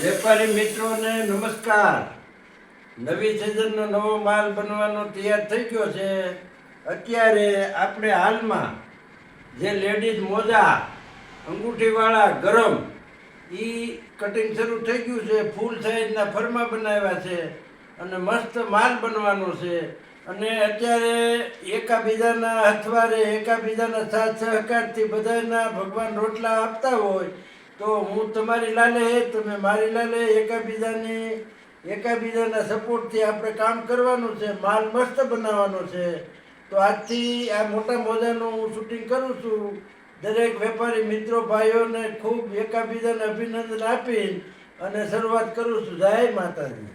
વેપારી મિત્રોને નમસ્કાર. નવી સિઝનનો નવો માલ બનવાનો તૈયાર થઈ ગયો છે. અત્યારે આપણે હાલમાં જે લેડીઝ મોજા અંગૂઠીવાળા ગરમ કટિંગ શરૂ થઈ ગયું છે. ફૂલ સાઈઝના ફરમા બનાવ્યા છે અને મસ્ત માલ બનવાનો છે. અને અત્યારે એકાબીજાના હથવારે એકાબીજાના સાથ સહકારથી બધાના ભગવાન રોટલા આપતા હોય તો હું તમારી લાલે તમે મારી લાલે એકાબીજાના સપોર્ટથી આપણે કામ કરવાનું છે. માલ મસ્ત બનાવવાનો છે. તો આજથી આ મોટા મોજાનું હું શૂટિંગ કરું છું. દરેક વેપારી મિત્રો ભાઈઓને ખૂબ એકાબીજાને અભિનંદન આપી અને શરૂઆત કરું છું. જય માતાજી.